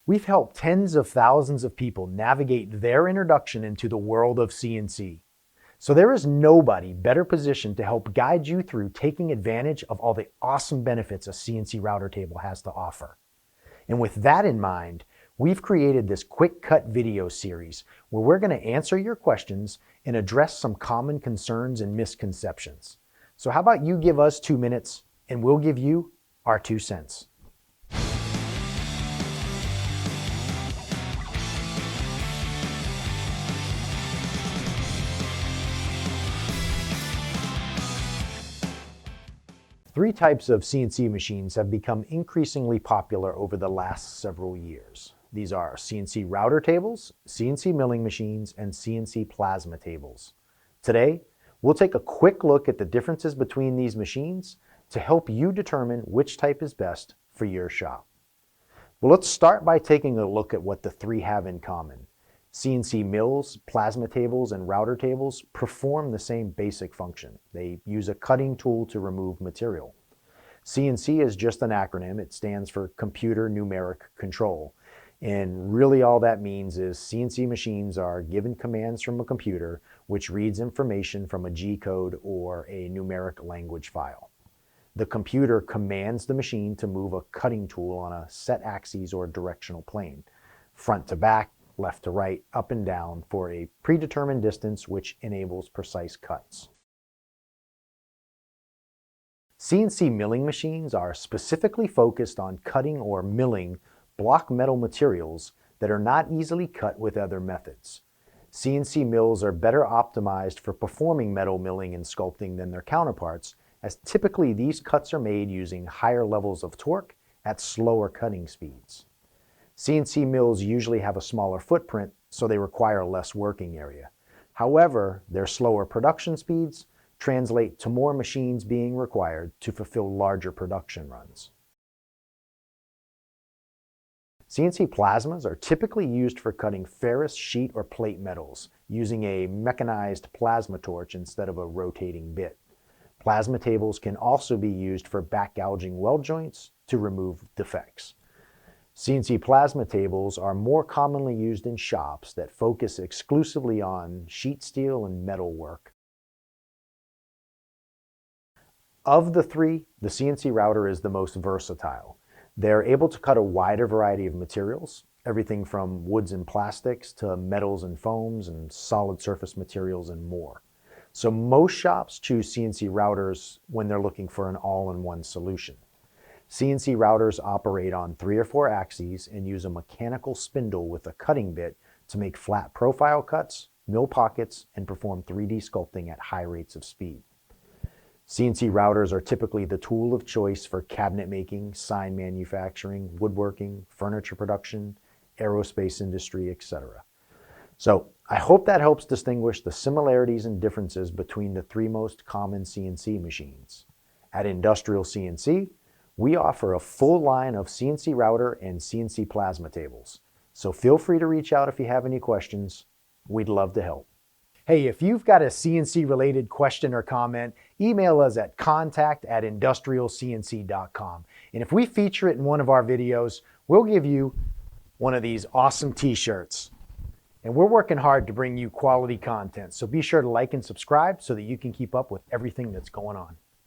We've helped tens of thousands of people navigate their introduction into the world of CNC. So there is nobody better positioned to help guide you through taking advantage of all the awesome benefits a CNC router table has to offer. And with that in mind, we've created this quick cut video series where we're going to answer your questions and address some common concerns and misconceptions. So how about you give us 2 minutes and we'll give you our 2 cents. Three types of CNC machines have become increasingly popular over the last several years. These are CNC router tables, CNC milling machines, and CNC plasma tables. Today, we'll take a quick look at the differences between these machines to help you determine which type is best for your shop. Well, let's start by taking a look at what the three have in common. CNC mills, plasma tables, and router tables perform the same basic function. They use a cutting tool to remove material. CNC is just an acronym. It stands for Computer Numeric Control. And really all that means is CNC machines are given commands from a computer which reads information from a G-code or a numeric language file. The computer commands the machine to move a cutting tool on a set axis or directional plane, front to back, left to right, up and down for a predetermined distance which enables precise cuts. CNC milling machines are specifically focused on cutting or milling block metal materials that are not easily cut with other methods. CNC mills are better optimized for performing metal milling and sculpting than their counterparts, as typically these cuts are made using higher levels of torque at slower cutting speeds. CNC mills usually have a smaller footprint, so they require less working area. However, their slower production speeds translate to more machines being required to fulfill larger production runs. CNC plasmas are typically used for cutting ferrous sheet or plate metals using a mechanized plasma torch instead of a rotating bit. Plasma tables can also be used for back gouging weld joints to remove defects. CNC plasma tables are more commonly used in shops that focus exclusively on sheet steel and metal work. Of the three, the CNC router is the most versatile. They're able to cut a wider variety of materials, everything from woods and plastics to metals and foams and solid surface materials and more. So most shops choose CNC routers when they're looking for an all-in-one solution. CNC routers operate on 3 or 4 axes and use a mechanical spindle with a cutting bit to make flat profile cuts, mill pockets, and perform 3D sculpting at high rates of speed. CNC routers are typically the tool of choice for cabinet making, sign manufacturing, woodworking, furniture production, aerospace industry, etc. So I hope that helps distinguish the similarities and differences between the three most common CNC machines. At Industrial CNC, we offer a full line of CNC router and CNC plasma tables. So feel free to reach out if you have any questions. We'd love to help. Hey, if you've got a CNC related question or comment, email us at contact@industrialcnc.com. And if we feature it in one of our videos, we'll give you one of these awesome t-shirts. And we're working hard to bring you quality content. So be sure to like and subscribe so that you can keep up with everything that's going on.